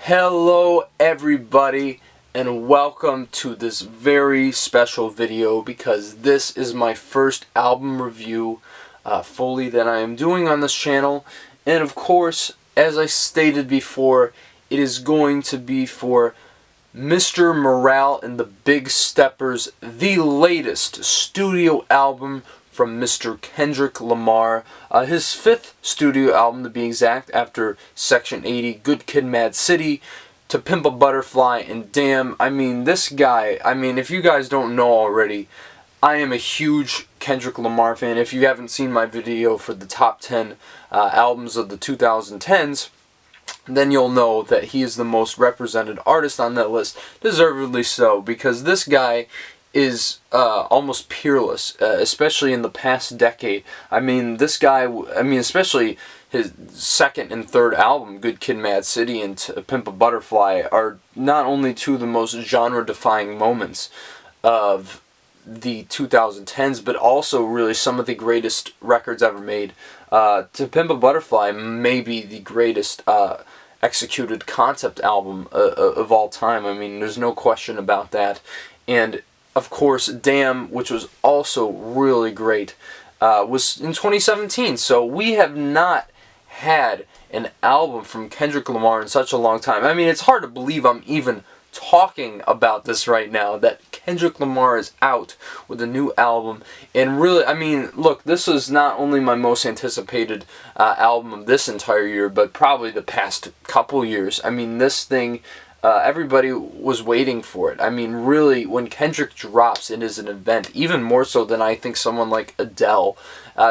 Hello everybody, and welcome to this very special video because this is my first album review fully that I am doing on this channel. And of course, as I stated before, it is going to be for Mr. Morale and the Big Steppers, the latest studio album from Mr. Kendrick Lamar, his fifth studio album to be exact, after Section 80, Good Kid, Mad City, To Pimp a Butterfly, and Damn. I mean, this guy, if you guys don't know already, I am a huge Kendrick Lamar fan. If you haven't seen my video for the top 10 albums of the 2010s, then you'll know that he is the most represented artist on that list, deservedly so, because this guy is almost peerless, especially in the past decade. This guy, especially his second and third album, Good Kid, Mad City and Pimp a Butterfly, are not only two of the most genre-defying moments of the 2010s, but also really some of the greatest records ever made. To Pimp a Butterfly may be the greatest executed concept album of all time. There's no question about that. And of course, Damn, which was also really great, was in 2017. So we have not had an album from Kendrick Lamar in such a long time. It's hard to believe I'm even talking about this right now, that Kendrick Lamar is out with a new album. And really, look, this is not only my most anticipated album of this entire year, but probably the past couple years. This thing, everybody was waiting for it. Really, when Kendrick drops, it is an event, even more so than I think someone like Adele,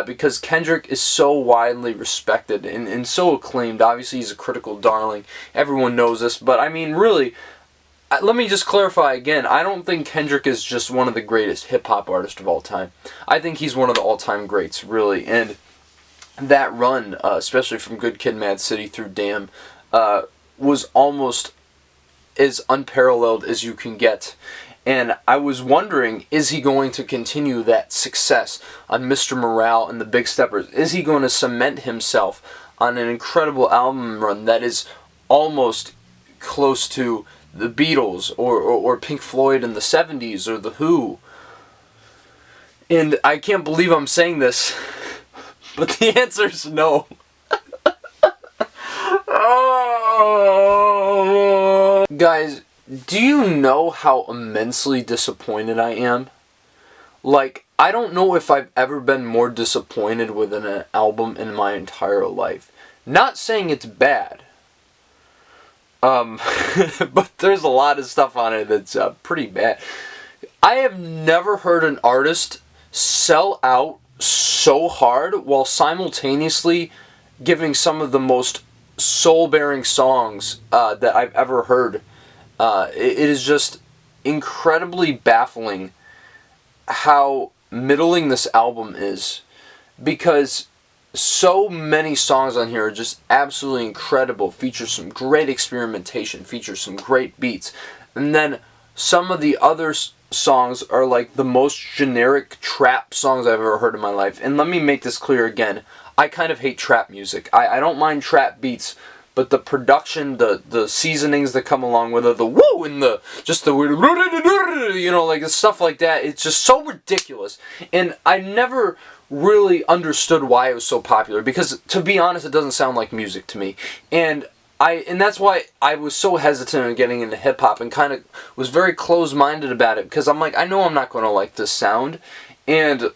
because Kendrick is so widely respected and so acclaimed. Obviously, he's a critical darling. Everyone knows this, but really, let me just clarify again, I don't think Kendrick is just one of the greatest hip-hop artists of all time. I think he's one of the all-time greats, really, and that run, especially from Good Kid, Mad City through Damn, was almost as unparalleled as you can get. And I was wondering, is he going to continue that success on Mr. Morale and the Big Steppers? Is he going to cement himself on an incredible album run that is almost close to the Beatles or Pink Floyd in the 70s or The Who? And I can't believe I'm saying this, but the answer is no. Guys, do you know how immensely disappointed I am? I don't know if I've ever been more disappointed with an album in my entire life. Not saying it's bad. But there's a lot of stuff on it that's pretty bad. I have never heard an artist sell out so hard while simultaneously giving some of the most soul-bearing songs that I've ever heard. It is just incredibly baffling how middling this album is, because so many songs on here are just absolutely incredible, feature some great experimentation, feature some great beats, and then some of the other songs are like the most generic trap songs I've ever heard in my life. And let me make this clear again, I kind of hate trap music. I don't mind trap beats, but the production, the seasonings that come along with it, the woo and the stuff like that, it's just so ridiculous. And I never really understood why it was so popular, because to be honest, it doesn't sound like music to me. And that's why I was so hesitant in getting into hip hop and kind of was very closed-minded about it, because I'm like, I know I'm not going to like this sound. And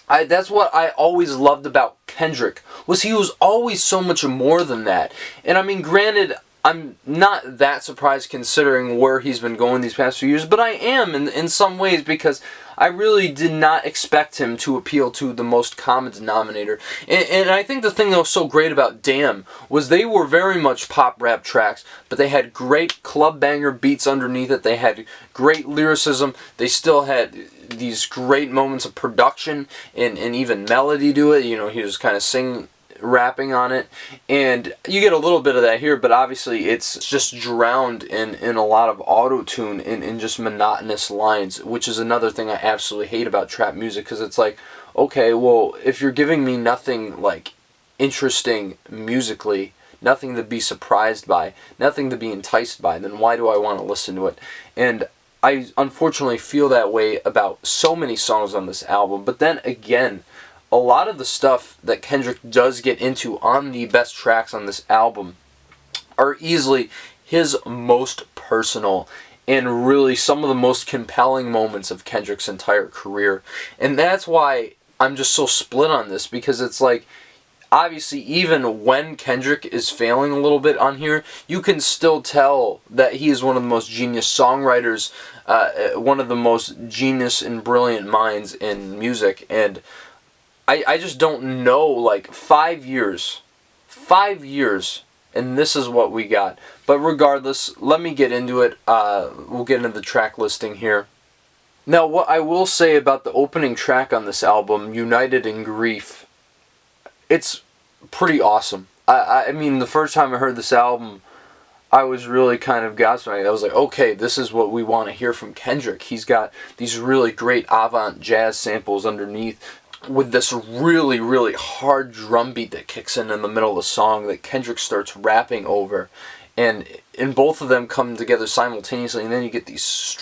that's what I always loved about Kendrick, was he was always so much more than that. And granted, I'm not that surprised considering where he's been going these past few years, but I am in some ways, because I really did not expect him to appeal to the most common denominator. And I think the thing that was so great about Damn was they were very much pop rap tracks, but they had great club banger beats underneath it. They had great lyricism. They still had these great moments of production and even melody to it. He was kind of rapping on it, and you get a little bit of that here, but obviously it's just drowned in a lot of auto-tune and just monotonous lines, which is another thing I absolutely hate about trap music, because it's like, okay, well, if you're giving me nothing like interesting musically nothing to be surprised by, nothing to be enticed by, then why do I want to listen to it? And I unfortunately feel that way about so many songs on this album. But then again, a lot of the stuff that Kendrick does get into on the best tracks on this album are easily his most personal and really some of the most compelling moments of Kendrick's entire career. And that's why I'm just so split on this, because it's like, obviously, even when Kendrick is failing a little bit on here, you can still tell that he is one of the most genius songwriters, one of the most genius and brilliant minds in music. And I just don't know, like, 5 years, and this is what we got. But regardless, let me get into it. We'll get into the track listing here. Now, what I will say about the opening track on this album, United in Grief, it's pretty awesome. I mean, the first time I heard this album, I was really kind of gobsmacked. I was like, okay, this is what we want to hear from Kendrick. He's got these really great avant jazz samples underneath, with this really, really hard drum beat that kicks in the middle of the song that Kendrick starts rapping over. And both of them come together simultaneously, and then you get these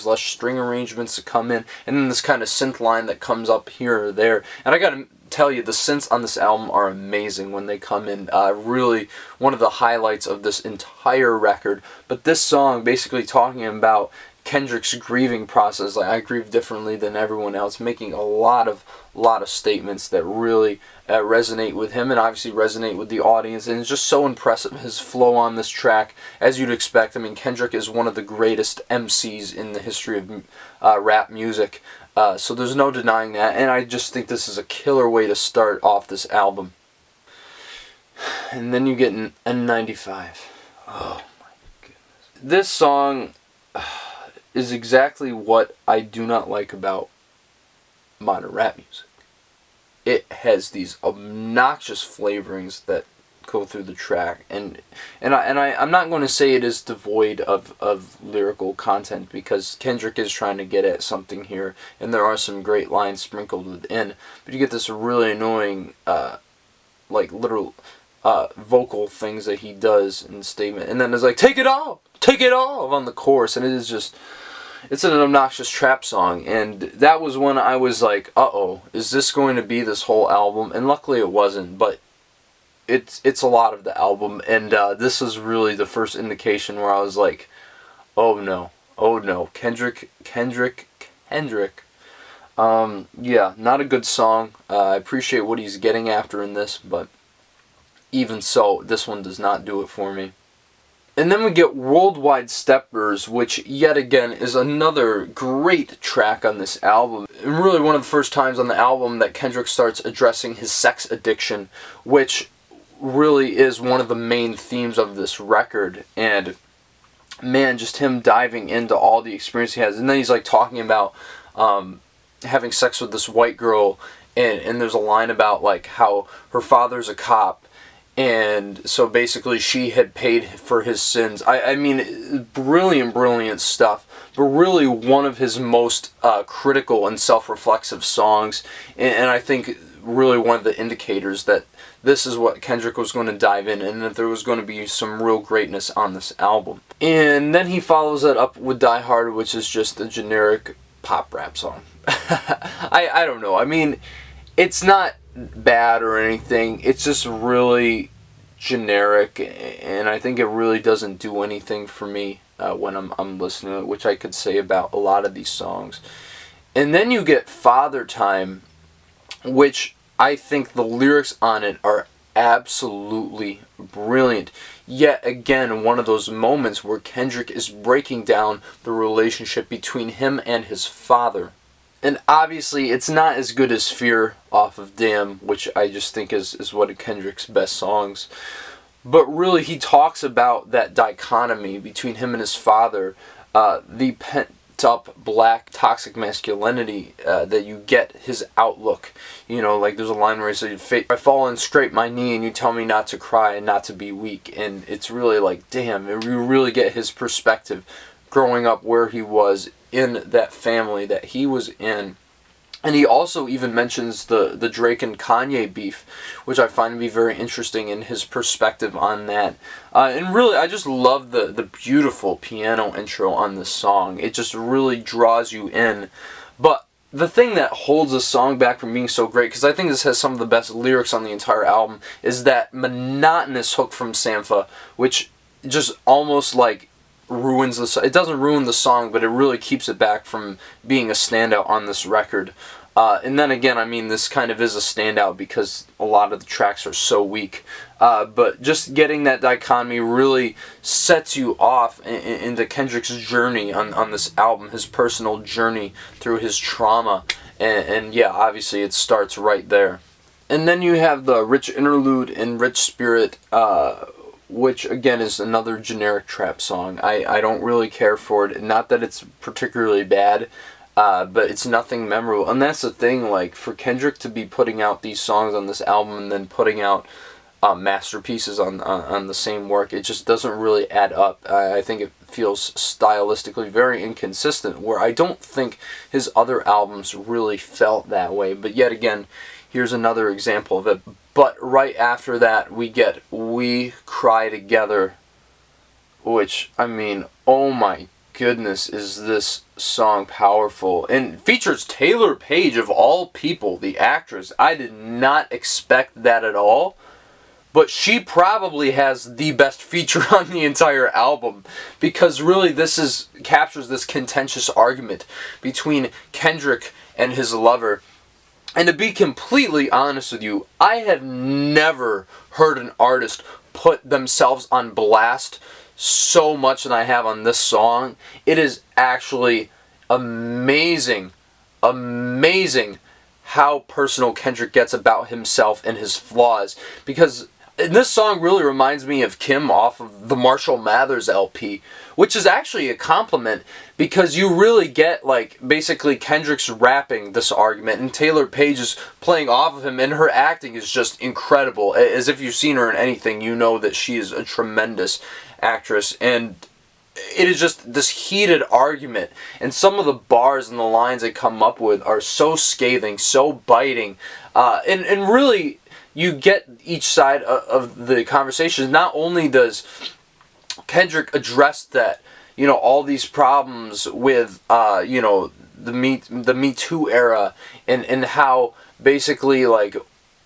lush string arrangements that come in, and then this kind of synth line that comes up here or there. And I gotta tell you, the synths on this album are amazing when they come in. Really one of the highlights of this entire record. But this song basically talking about Kendrick's grieving process, like, I grieve differently than everyone else, making a lot of statements that really resonate with him and obviously resonate with the audience. And it's just so impressive, his flow on this track, as you'd expect. I mean, Kendrick is one of the greatest MCs in the history of rap music, so there's no denying that. And I just think this is a killer way to start off this album. And then you get an N95. Oh my goodness. This song is exactly what I do not like about modern rap music. It has these obnoxious flavorings that go through the track, and I'm not going to say it is devoid of lyrical content, because Kendrick is trying to get at something here, and there are some great lines sprinkled within, but you get this really annoying like literal vocal things that he does in the statement, and then it's like, take it off on the chorus, and it is just, it's an obnoxious trap song. And that was when I was like, uh-oh, is this going to be this whole album? And luckily it wasn't, but it's a lot of the album, and this is really the first indication where I was like, oh no, Kendrick. Yeah, not a good song. I appreciate what he's getting after in this, but even so, this one does not do it for me. And then we get Worldwide Steppers, which yet again is another great track on this album. And really one of the first times on the album that Kendrick starts addressing his sex addiction, which really is one of the main themes of this record. And man, just him diving into all the experience he has. And then he's like talking about having sex with this white girl, and there's a line about like how her father's a cop, and so basically she had paid for his sins. I mean, brilliant stuff, but really one of his most critical and self-reflexive songs, and I think really one of the indicators that this is what Kendrick was going to dive in, and that there was going to be some real greatness on this album. And then he follows that up with Die Hard, which is just a generic pop rap song. I don't know. I mean, it's not bad or anything. It's just really generic, and I think it really doesn't do anything for me when I'm listening to it, which I could say about a lot of these songs. And then you get Father Time, which I think the lyrics on it are absolutely brilliant. Yet again, one of those moments where Kendrick is breaking down the relationship between him and his father. And obviously, it's not as good as Fear off of Damn, which I just think is one of Kendrick's best songs. But really, he talks about that dichotomy between him and his father, the pent-up black toxic masculinity that you get his outlook. You know, like there's a line where he says, I fall and scrape my knee and you tell me not to cry and not to be weak. And it's really like, damn, you really get his perspective growing up where he was in that family that he was in, And he also even mentions the Drake and Kanye beef, which I find to be very interesting in his perspective on that. And really, I just love the beautiful piano intro on this song. It just really draws you in. But the thing that holds the song back from being so great, because I think this has some of the best lyrics on the entire album, is that monotonous hook from Sampha, which just almost like ruins the song. It doesn't ruin the song, but it really keeps it back from being a standout on this record. And then again, I mean, this kind of is a standout because a lot of the tracks are so weak. But just getting that dichotomy really sets you off into Kendrick's journey on this album, his personal journey through his trauma. And yeah, obviously it starts right there. And then you have the Rich Interlude in Rich Spirit, which again is another generic trap song. I don't really care for it. Not that it's particularly bad, but it's nothing memorable. And that's the thing, like, for Kendrick to be putting out these songs on this album and then putting out masterpieces on the same work, it just doesn't really add up. I think it feels stylistically very inconsistent, where I don't think his other albums really felt that way. But yet again, here's another example of it. But right after that, we get We Cry Together, which, I mean, oh my goodness, is this song powerful. And features Taylor Page, of all people, the actress. I did not expect that at all. But she probably has the best feature on the entire album, because really this captures this contentious argument between Kendrick and his lover. And to be completely honest with you, I have never heard an artist put themselves on blast so much than I have on this song. It is actually amazing, amazing how personal Kendrick gets about himself and his flaws. Because this song really reminds me of Kim off of the Marshall Mathers LP, which is actually a compliment, because you really get, like, basically Kendrick's rapping this argument and Taylor Page is playing off of him, and her acting is just incredible. As if you've seen her in anything, you know that she is a tremendous actress. And it is just this heated argument, and some of the bars and the lines they come up with are so scathing, so biting, and really you get each side of the conversation. Not only does Kendrick address that, you know, all these problems with, you know, the Me Too era, and how basically, like,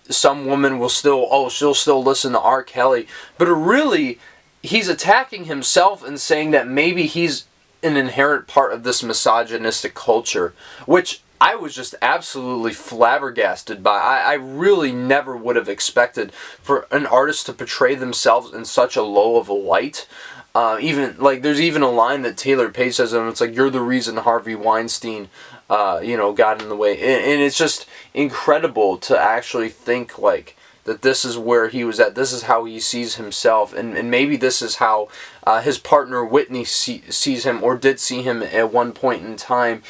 some woman will she'll still listen to R. Kelly, but really, he's attacking himself and saying that maybe he's an inherent part of this misogynistic culture, which I was just absolutely flabbergasted by. I really never would have expected for an artist to portray themselves in such a low of a light. Even, like, there's even a line that Taylor Page says, and it's like, "You're the reason Harvey Weinstein, you know, got in the way." And it's just incredible to actually think, like, that this is where he was at. This is how he sees himself. And maybe this is how his partner Whitney sees him, or did see him at one point in time.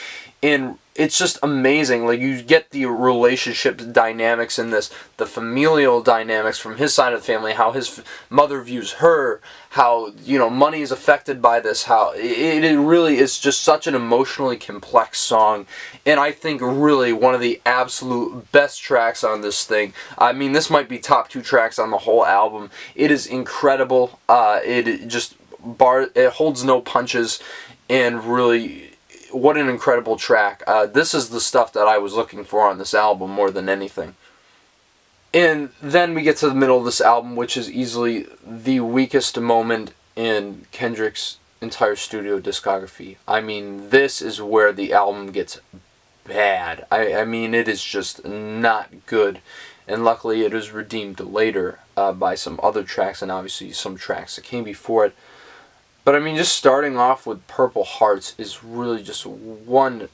And it's just amazing. Like, you get the relationship dynamics in this, the familial dynamics from his side of the family, how his mother views her, how, you know, money is affected by this, how it really is just such an emotionally complex song. And I think really one of the absolute best tracks on this thing. I mean, this might be top 2 tracks on the whole album. It is incredible. It holds no punches, and really, what an incredible track. This is the stuff that I was looking for on this album more than anything. And then we get to the middle of this album, which is easily the weakest moment in Kendrick's entire studio discography. I mean, this is where the album gets bad. I mean, it is just not good. And luckily it was redeemed later by some other tracks, and obviously some tracks that came before it. But I mean, just starting off with Purple Hearts is really just one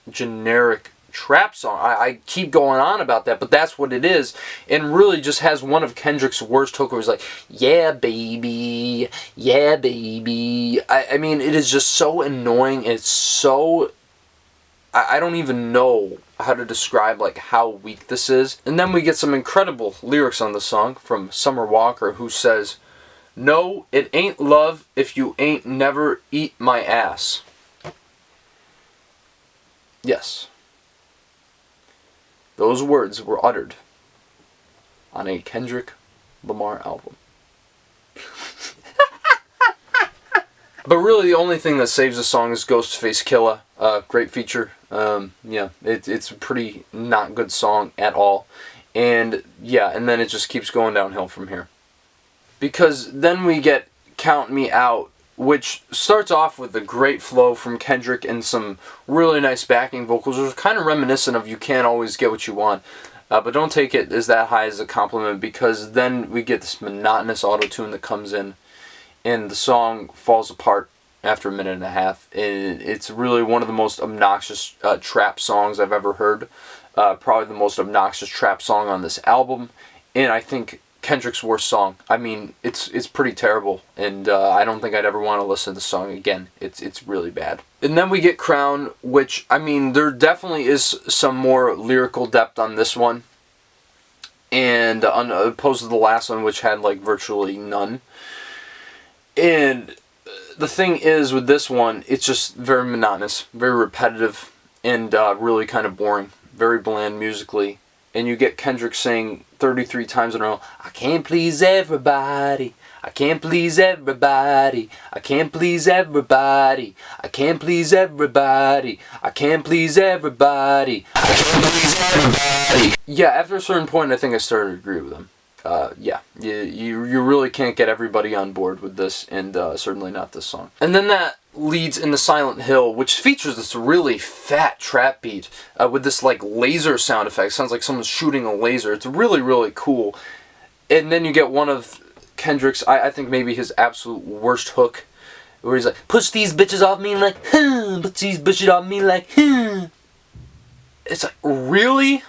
generic trap song. I keep going on about that, but that's what it is. And really just has one of Kendrick's worst hook, where he's like, "Yeah, baby, yeah, baby." I mean, it is just so annoying. It's so... I don't even know how to describe, like, how weak this is. And then we get some incredible lyrics on the song from Summer Walker, who says, "No, it ain't love if you ain't never eat my ass." Yes. those words were uttered on a Kendrick Lamar album. But really, the only thing that saves the song is Ghostface Killah. Great feature. Yeah, it's a pretty not good song at all. And yeah, and then it just keeps going downhill from here. Because then we get Count Me Out, which starts off with a great flow from Kendrick and some really nice backing vocals, which are kind of reminiscent of You Can't Always Get What You Want. But don't take it as that high as a compliment, because then we get this monotonous auto-tune that comes in, and the song falls apart after a minute and a half. And it's really one of the most obnoxious trap songs I've ever heard. Probably the most obnoxious trap song on this album, and I think Kendrick's worst song. I mean, it's pretty terrible, and I don't think I'd ever want to listen to the song again. It's really bad. And then we get Crown, which, I mean, there definitely is some more lyrical depth on this one, and opposed to the last one, which had like virtually none. And the thing is with this one, it's just very monotonous, very repetitive, and really kind of boring, very bland musically. And you get Kendrick saying 33 times in a row, I can't please everybody, I can't please everybody, I can't please everybody, I can't please everybody, I can't please everybody, I can't please everybody. Yeah, after a certain point, I think I started to agree with him. Yeah, you really can't get everybody on board with this, and certainly not this song. And then that leads into Silent Hill, which features this really fat trap beat with this like laser sound effect. Sounds like someone's shooting a laser. It's really, really cool. And then you get one of Kendrick's, I think maybe his absolute worst hook, where he's like, push these bitches off me like, put these bitches off me like, It's like, really?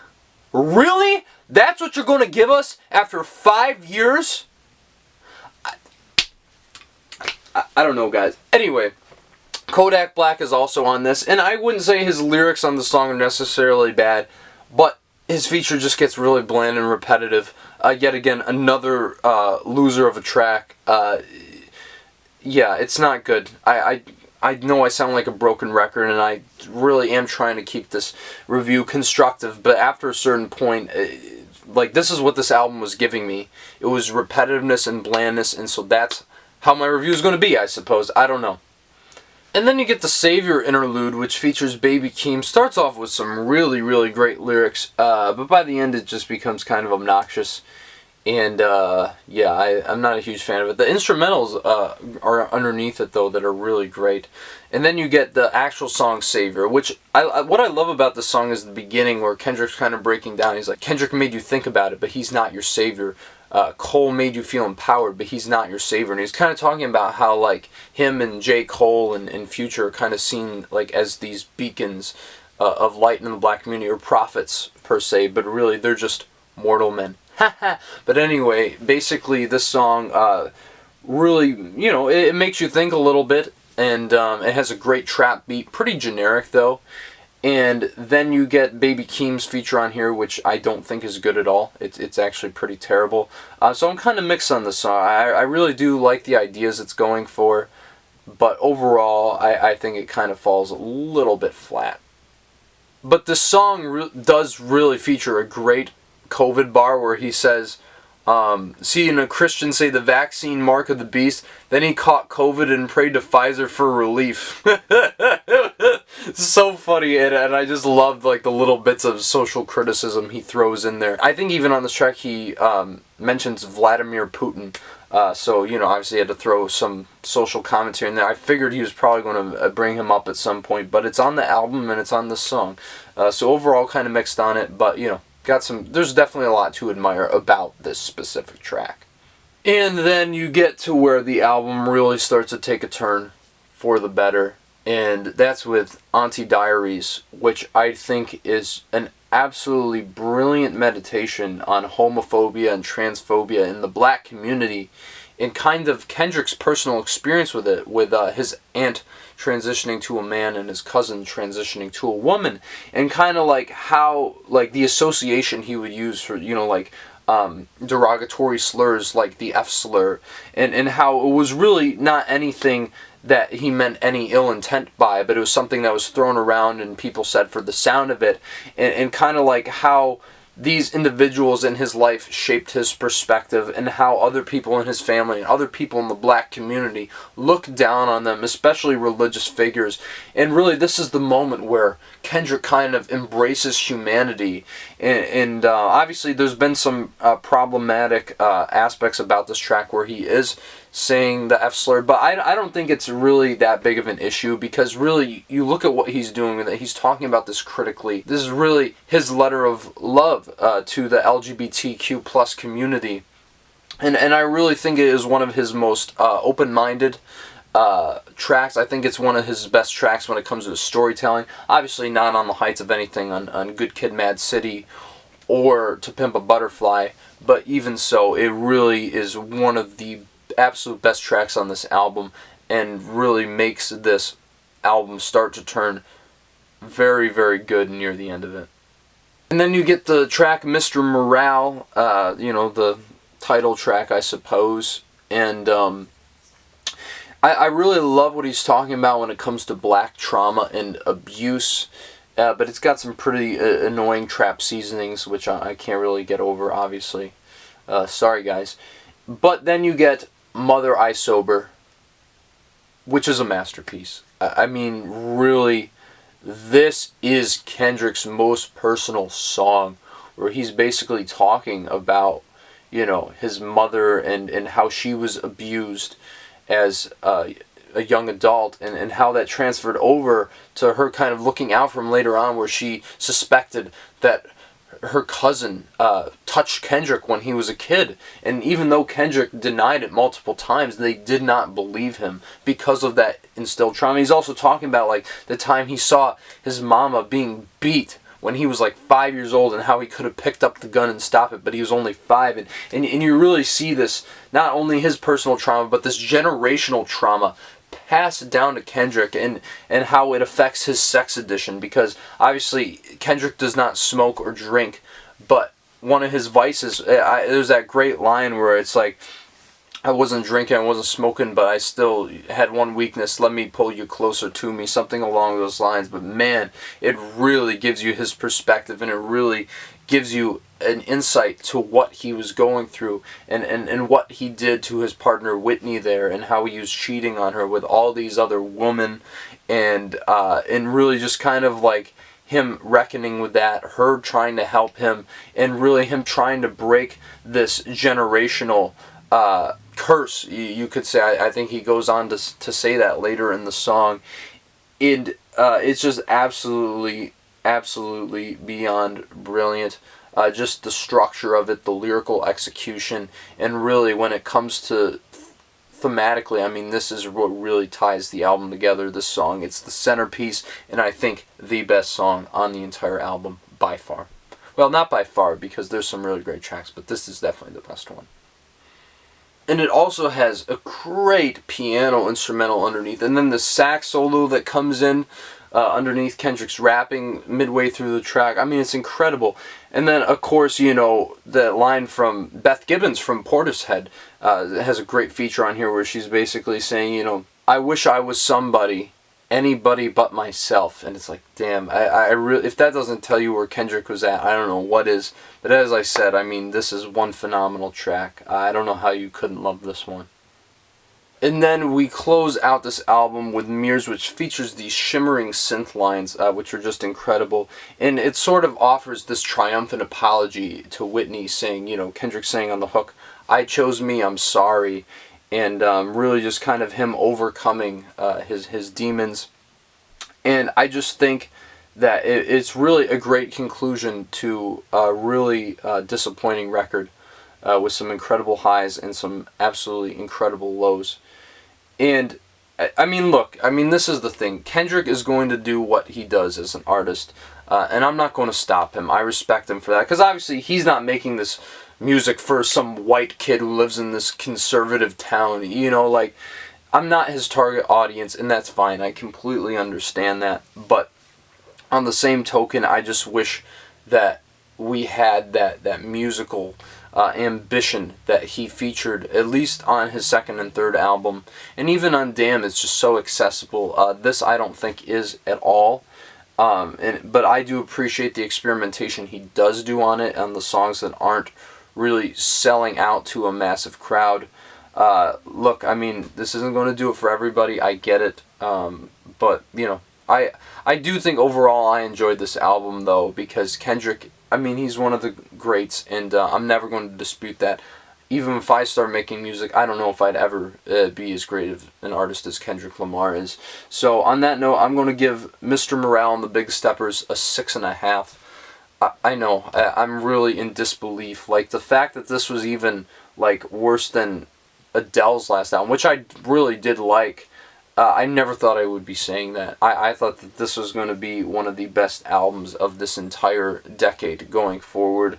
Really? That's what you're going to give us after 5 years? I don't know, guys. Anyway, Kodak Black is also on this, and I wouldn't say his lyrics on the song are necessarily bad, but his feature just gets really bland and repetitive. Yet again, another loser of a track. Yeah, it's not good. I know I sound like a broken record, and I really am trying to keep this review constructive, but after a certain point, like, this is what this album was giving me. It was repetitiveness and blandness, and so that's how my review is going to be, I suppose. I don't know. And then you get the Savior interlude, which features Baby Keem. Starts off with some really, really great lyrics, but by the end it just becomes kind of obnoxious. And yeah, I'm not a huge fan of it. The instrumentals are underneath it, though, that are really great. And then you get the actual song Savior, which what I love about this song is the beginning, where Kendrick's kind of breaking down. He's like, Kendrick made you think about it, but he's not your savior. Cole made you feel empowered, but he's not your savior. And he's kind of talking about how, like, him and J. Cole and Future are kind of seen like as these beacons of light in the black community, or prophets per se, but really they're just mortal men. But anyway, basically this song really, you know, it makes you think a little bit, and it has a great trap beat, pretty generic though. And then you get Baby Keem's feature on here, which I don't think is good at all. It's actually pretty terrible. So I'm kind of mixed on this song. I really do like the ideas it's going for, but overall I think it kind of falls a little bit flat. But the song does really feature a great COVID bar where he says, seeing a Christian say the vaccine mark of the beast, then he caught COVID and prayed to Pfizer for relief. So funny, and I just loved like the little bits of social criticism he throws in there. I think even on this track he mentions Vladimir Putin, so, you know, obviously he had to throw some social commentary in there. I figured he was probably going to bring him up at some point, but it's on the album and it's on this song. So overall kind of mixed on it, but, you know, there's definitely a lot to admire about this specific track. And then you get to where the album really starts to take a turn for the better, and that's with Auntie Diaries, which I think is an absolutely brilliant meditation on homophobia and transphobia in the black community, and kind of Kendrick's personal experience with it, with his aunt transitioning to a man and his cousin transitioning to a woman, and kind of like how, like, the association he would use for, you know, like derogatory slurs like the F slur, and how it was really not anything that he meant any ill intent by, but it was something that was thrown around and people said for the sound of it, and kind of like how these individuals in his life shaped his perspective, and how other people in his family and other people in the black community look down on them, especially religious figures. And really, this is the moment where Kendrick kind of embraces humanity. And obviously, there's been some problematic aspects about this track where he is saying the F slur, but I don't think it's really that big of an issue, because really you look at what he's doing and that he's talking about this critically. This is really his letter of love to the LGBTQ plus community, and I really think it is one of his most open-minded tracks. I think it's one of his best tracks when it comes to storytelling. Obviously not on the heights of anything on Good Kid, Mad City or To Pimp a Butterfly, but even so, it really is one of the absolute best tracks on this album, and really makes this album start to turn very, very good near the end of it. And then you get the track Mr. Morale, the title track, I suppose, and I really love what he's talking about when it comes to black trauma and abuse, but it's got some pretty annoying trap seasonings, which I can't really get over, obviously. Sorry, guys. But then you get Mother I Sober, which is a masterpiece. I mean, really, this is Kendrick's most personal song, where he's basically talking about, his mother and how she was abused as a young adult, and how that transferred over to her kind of looking out for him later on, where she suspected that her cousin touched Kendrick when he was a kid, and even though Kendrick denied it multiple times, they did not believe him because of that instilled trauma. He's also talking about like the time he saw his mama being beat when he was like 5 years old, and how he could have picked up the gun and stopped it, but he was only 5, and you really see this, not only his personal trauma, but this generational trauma passed down to Kendrick, and how it affects his sex addiction, because obviously Kendrick does not smoke or drink, but one of his vices, there's that great line where it's like, I wasn't drinking, I wasn't smoking, but I still had one weakness, let me pull you closer to me, something along those lines. But man, it really gives you his perspective, and it really gives you an insight to what he was going through, and what he did to his partner Whitney there, and how he was cheating on her with all these other women, and really just kind of like him reckoning with that, her trying to help him, and really him trying to break this generational curse, you could say. I think he goes on to say that later in the song. It's just absolutely beyond brilliant. Just the structure of it, the lyrical execution, and really when it comes to thematically, I mean, this is what really ties the album together, this song. It's the centerpiece, and I think the best song on the entire album, by far. Well, not by far, because there's some really great tracks, but this is definitely the best one. And it also has a great piano instrumental underneath, and then the sax solo that comes in underneath Kendrick's rapping midway through the track. I mean, it's incredible. And then, of course, the line from Beth Gibbons from Portishead has a great feature on here, where she's basically saying, I wish I was somebody, anybody but myself. And it's like, damn, I really, if that doesn't tell you where Kendrick was at, I don't know what is. But as I said, I mean, this is one phenomenal track. I don't know how you couldn't love this one. And then we close out this album with Mirrors, which features these shimmering synth lines, which are just incredible. And it sort of offers this triumphant apology to Whitney, saying, Kendrick saying on the hook, I chose me, I'm sorry. And really just kind of him overcoming his demons. And I just think that it's really a great conclusion to a really disappointing record, with some incredible highs and some absolutely incredible lows. And I mean, look, this is the thing. Kendrick is going to do what he does as an artist, and I'm not going to stop him. I respect him for that, because obviously he's not making this music for some white kid who lives in this conservative town. I'm not his target audience, and that's fine. I completely understand that. But on the same token, I just wish that we had that musical ambition that he featured, at least on his second and third album. And even on Damn, it's just so accessible. This I don't think is at all. But I do appreciate the experimentation he does do on it, on the songs that aren't really selling out to a massive crowd. Look, I mean, this isn't going to do it for everybody, I get it, but, you know, I do think overall I enjoyed this album, though, because Kendrick, I mean, he's one of the greats, and I'm never going to dispute that. Even if I start making music, I don't know if I'd ever be as great of an artist as Kendrick Lamar is. So on that note, I'm going to give Mr. Morale and the Big Steppers a 6.5. I know, I'm really in disbelief. Like, the fact that this was even, like, worse than Adele's last album, which I really did like, I never thought I would be saying that. I thought that this was going to be one of the best albums of this entire decade going forward,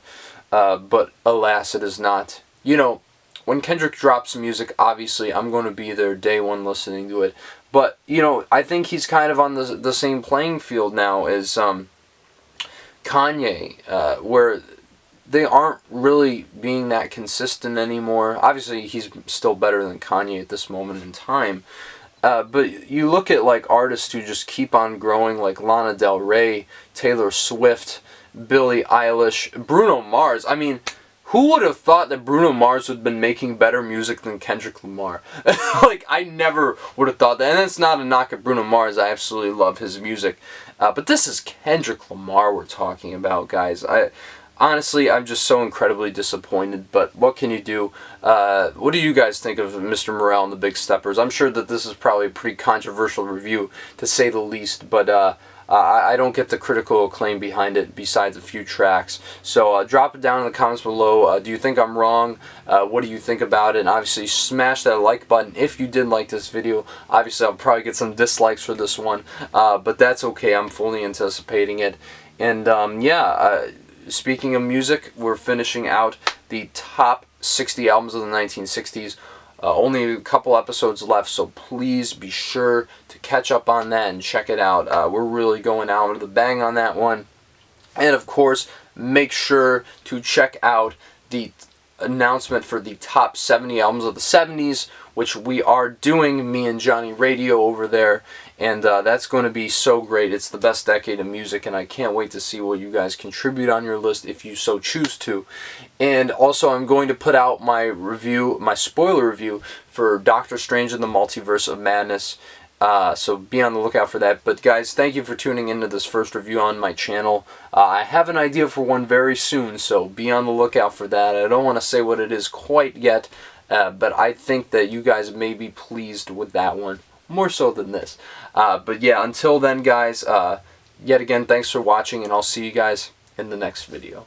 but alas, it is not. You know, when Kendrick drops music, obviously I'm going to be there day one listening to it. But, you know, I think he's kind of on the same playing field now as Kanye, where they aren't really being that consistent anymore. Obviously, he's still better than Kanye at this moment in time. But you look at, like, artists who just keep on growing, like Lana Del Rey, Taylor Swift, Billie Eilish, Bruno Mars. I mean, who would have thought that Bruno Mars would have been making better music than Kendrick Lamar? Like, I never would have thought that. And it's not a knock at Bruno Mars. I absolutely love his music. But this is Kendrick Lamar we're talking about, guys. Honestly, I'm just so incredibly disappointed, but what can you do? What do you guys think of Mr. Morale and the Big Steppers? I'm sure that this is probably a pretty controversial review, to say the least, but I don't get the critical acclaim behind it besides a few tracks. So drop it down in the comments below. Do you think I'm wrong? What do you think about it? And obviously smash that like button if you did like this video. Obviously I'll probably get some dislikes for this one, but that's okay. I'm fully anticipating it. And yeah, speaking of music, we're finishing out the top 60 albums of the 1960s. Only a couple episodes left, so please be sure to catch up on that and check it out. We're really going out with a bang on that one. And of course, make sure to check out the announcement for the top 70 albums of the 70s, which we are doing, me and Johnny Radio over there, and that's going to be so great. It's the best decade of music, and I can't wait to see what you guys contribute on your list if you so choose to. And also, I'm going to put out my review, my spoiler review for Doctor Strange in the Multiverse of Madness. So be on the lookout for that. But guys, thank you for tuning into this first review on my channel. I have an idea for one very soon, so be on the lookout for that. I don't want to say what it is quite yet, but I think that you guys may be pleased with that one, more so than this. But yeah, until then guys, yet again, thanks for watching, and I'll see you guys in the next video.